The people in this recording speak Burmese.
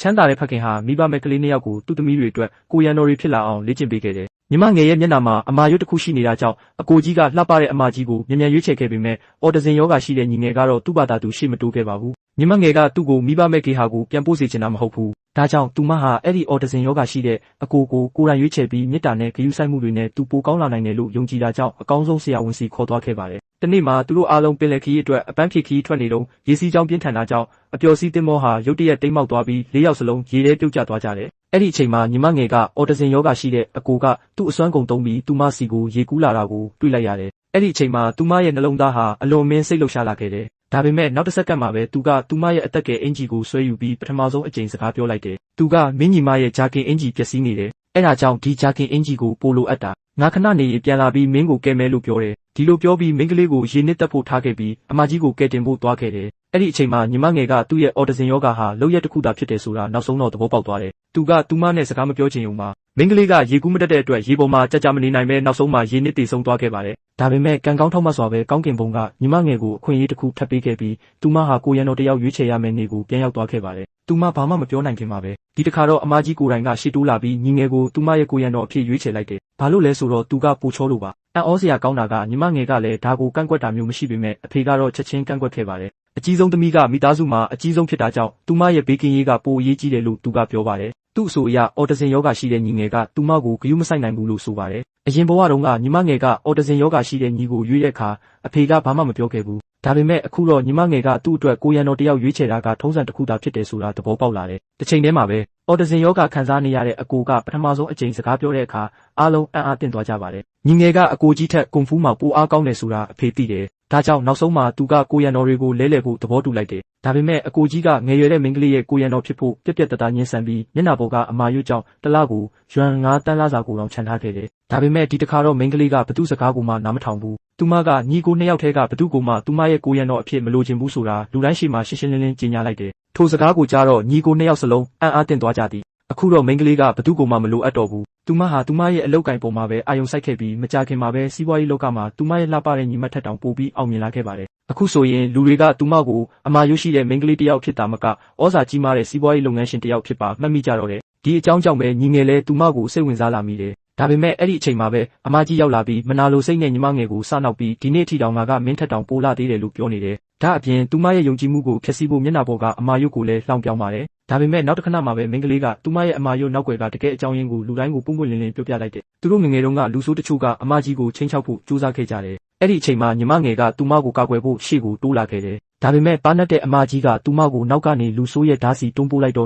ချမ်းသာတဲ့ဖခင်ဟာမိဘမဲ့ကလေးနှစ်ယောက်ကိုသူ့သမီးတွေအတွက်ကိုရန်တော်တွေဖြစ်လာအောင်လေ့ကျင့်ပေးခဲ့တယ်။ညီမငယ်ရဲ့မျက်နှာမှာအမာရွတ်တစ်ခုရှိနေတာကြောင့်အကိုကြီးကလှပတဲ့အမကြီးကိုမြန်မြန်ရွေးချယ်ခဲ့ပေမဲ့အော်တဇင်ယောဂရှိတဲ့ညီငယ်ကတော့သူ့ဘာသာသူရှေ့မတိုးခဲ့ပါဘူး။ညီမငယ်ကသူ့ကိုမိဘမဲ့ကေဟာကိုပြန်ပို့စေချင်တာမဟုတ်ဘူး။ဒါကြောင့်သူမဟာအဲ့ဒီအော်တဇင်ယောဂရှိတဲ့အကိုကိုကိုယ်တိုင်ရွေးချယ်ပြီးမေတ္တာနဲ့ဂရုစိုက်မှုတွေနဲ့သူပိုကောင်းလာနိုင်တယ်လို့ယုံကြည်တာကြောင့်အကောင်းဆုံးဆရာဝန်စီခေါ်သွားခဲ့ပါတယ်။တနေ့မှာသူတို့အားလုံးပင်လယ်ခရီးအတွက်အပန်းဖြေခရီးထွက်နေတော့ရေစီးကြောင်းပြင်းထန်တာကြောင့်အပျော်စီးသင်္ဘောဟာရုတ်တရက်တိမ်မောက်သွားပြီး၄ယောက်စလုံးရေထဲပြုတ်ကျသွားကြတယ်။အဲ့ဒီအချိန်မှာညီမငယ်ကအော်တဇင်ယောဂရှိတဲ့အကိုကသူ့အစွမ်းကုန်သုံးပြီးသူမစီကိုရေကူးလာတာကိုတွေ့လိုက်ရတယ်။အဲ့ဒီအချိန်မှာသူမရဲ့နှလုံးသားဟာအလွန်မင်းစိတ်လှုပ်ရှားလာခဲ့တယ်။ဒါပေမဲ့နောက်တစ်စက္ကန့်မှာပဲသူကသူမရဲ့အသက်ကယ်အင်ဂျီကိုဆွဲယူပြီးပထမဆုံးအကြိမ်စကားပြောလိုက်တယ်။သူကမင်းညီမရဲ့ဂျာကင်အင်ဂျီပျက်စီးနေတယ်။အဲ့ဒါကြောင့်ဒီဂျာကင်အင်ဂျီကိုပို့လိုအပ်တာငါခဏနေရင်ပြန်လာပြီးမင်းကိုကယ်မယ်လို့ပြောတယ်။ဒီလိုပြောပြီးမိန်းကလေးကိုရေနစ်တက်ဖို့ထားခဲ့ပြီးအမကြီးကိုကယ်တင်ဖို့သွားခဲ့တယ်။အဲ့ဒီအချိန်မှာညီမငယ်ကသူ့ရဲ့အော်တဇင်ယောဂဟာလောက်ရက်တစ်ခုသာဖြစ်တယ်ဆိုတာနောက်ဆုံးတော့သဘောပေါက်သွားတယ်။သူကသူမနဲ့စကားမပြောချင်ုံမှာမိန်းကလေးကရေကူးမတက်တဲ့အတွက်ရေပေါ်မှာကြာမနေနိုင်ပဲနောက်ဆုံးမှာရေနစ်တည်ဆုံးသွားခဲ့ပါတယ်။ဒါပေမဲ့ကံကောင်းထောက်မှတ်စွာပဲကောင်းကင်ဘုံကညီမငယ်ကိုအခွင့်အရေးတစ်ခုထပ်ပေးခဲ့ပြီးသူမဟာကိုရန်တော်တယောက်ရွေးချယ်ရမယ့်နေ့ကိုပြန်ရောက်သွားခဲ့ပါတယ်။သူမဘာမှမပြောနိုင်ခင်မှာပဲဒီတစ်ခါတော့အမကြီးကိုယ်တိုင်ကရှေ့တိုးလာပြီးညီငယ်ကိုသူမရဲ့ကိုရန်တော်အဖြစ်ရွေးချယ်လိုက်တယ်။ဘာလို့လဲဆိုတော့သူကပူချောလို့ပါ။အံ့ဩစရာကောင်းတာကညီမငယ်ကလည်းဒါကိုကန့်ကွက်တာမျိုးမရှိပေမဲ့အဖေကတော့ချက်ချင်းကန့်ကွက်ခဲ့ပါတယ်။အကြီးဆုံးသမီးကမိသားစုမှာအကြီးဆုံးဖြစ်တာကြောင့်သူမရဲ့ဘေးကင်းရေးကပိုအရေးကြီးတယ်လို့သူကပြောပါတယ်။သူ့အဆိုအရအော်တဇင်ယောဂရှိတဲ့ညီငယ်ကသူမကိုဂရုမစိုက်နိုင်ဘူးလို့ဆိုပါတယ်။အရင်ဘဝတုန်းကညီမငယ်ကအော်တဇင်ယောဂရှိတဲ့ညီကိုရွေးတဲ့အခါအဖေကဘာမှမပြောခဲ့ဘူး။ဒါပေမဲ့အခုတော့ညီမငယ်ကသူ့အတွက်ကိုရန်တော်တယောက်ရွေးချယ်တာကထုံးစံတစ်ခုသာဖြစ်တယ်ဆိုတာသဘောပေါက်လာတယ်။တစ်ချိန်တည်းမှာပဲအော်တဇင်ယောဂခံစားနေရတဲ့အကိုကပထမဆုံးအကြိမ်စကားပြောတဲ့အခါအားလုံးအံ့အားသင့်သွားကြပါတယ်။ညီငယ်ကအကိုကြီးထက်ကွန်ဖူးမှာပိုအားကောင်းတယ်ဆိုတာအဖေသိတယ်။ဒါကြောင့်နောက်ဆုံးမှာသူကကိုရန်တော်တွေကိုလဲလှယ်ဖို့သဘောတူလိုက်တယ်။ဒါပေမဲ့အကိုကြီးကငယ်ရွယ်တဲ့မိန်းကလေးရဲ့ကိုရန်တော်ဖြစ်ဖို့ပြက်ပြက်တသားညှင်းဆန်ပြီးမျက်နှာပေါ်ကအမာရွတ်ကြောင့်တစ်လကိုယွမ်9တန်းလာစာကိုတောင်ခြံထားခဲ့တယ်။ဒါပေမဲ့ဒီတစ်ခါတော့မိန်းကလေးကဘသူစကားကိုမှနားမထောင်ဘူး။သူမကညီကိုနှစ်ယောက်ထဲကဘသူကိုမှသူမရဲ့ကိုရန်တော်အဖြစ်မလိုချင်ဘူးဆိုတာလူတိုင်းရှိမှရှင်းရှင်းလင်းလင်းကြေညာလိုက်တယ်။ထိုစကားကိုကြားတော့ညီကိုနှစ်ယောက်စလုံးအံ့အားသင့်သွားကြသည်။အခုတော့မိန်းကလေးကဘသူကိုမှမလိုအပ်တော့ဘူး။သူမဟာသူမရဲ့အလုပ်ကိုင်ပုံမှာပဲအာယုံစိုက်ခဲ့ပြီးမကြခင်မှာပဲစီးပွားရေးလောကမှာသူမရဲ့လှပတဲ့ညီမထက်တောင်ပိုပြီးအောင်မြင်လာခဲ့ပါတယ်။အခုဆိုရင်လူတွေကသူမကိုအမာရွတ်ရှိတဲ့မိန်းကလေးတစ်ယောက်ဖြစ်တာမကဩဇာကြီးမားတဲ့စီးပွားရေးလုပ်ငန်းရှင်တစ်ယောက်ဖြစ်ပါမှတ်မိကြတော့တယ်။ဒီအကြောင်းကြောင့်ပဲညီငယ်လဲသူမကိုစိတ်ဝင်စားလာမိတယ်။ဒါပေမဲ့အဲ့ဒီအချိန်မှာပဲအမကြီးရောက်လာပြီးမနာလိုစိတ်နဲ့ညီမငယ်ကိုစနောက်ပြီးဒီနေ့အထိတောင်ငါကမင်းထက်တောင်ပိုလာသေးတယ်လို့ပြောနေတယ်။ဒါအပြင်သူမရဲ့ယုံကြည်မှုကိုဖျက်ဆီးဖို့မျက်နှာပေါ်ကအမာရွတ်ကိုလည်းလှောင်ပြောင်းပါတယ်။ဒါပေမဲ့နောက်တစ်ခဏမှာပဲမိန်းကလေးကသူမရဲ့အမာရွတ်နောက်ွယ်ကတကယ်အကြောင်းရင်းကိုလူတိုင်းကိုပုံပွင့်လင်းလင်းပြောပြလိုက်တယ်။သူတို့ငငယ်တုန်းကလူဆိုးတချို့ကအမကြီးကိုချိန်ချောက်ဖို့ကြိုးစားခဲ့ကြတယ်။အဲ့ဒီအချိန်မှာညီမငယ်ကသူမကိုကာကွယ်ဖို့ရှေ့ကိုတိုးလာခဲ့တယ်။ဒါပေမဲ့ပါနတ်တဲ့အမကြီးကသူမကိုနောက်ကနေလူဆိုးရဲ့ဓာတ်စီတွန်းပို့လိုက်တော့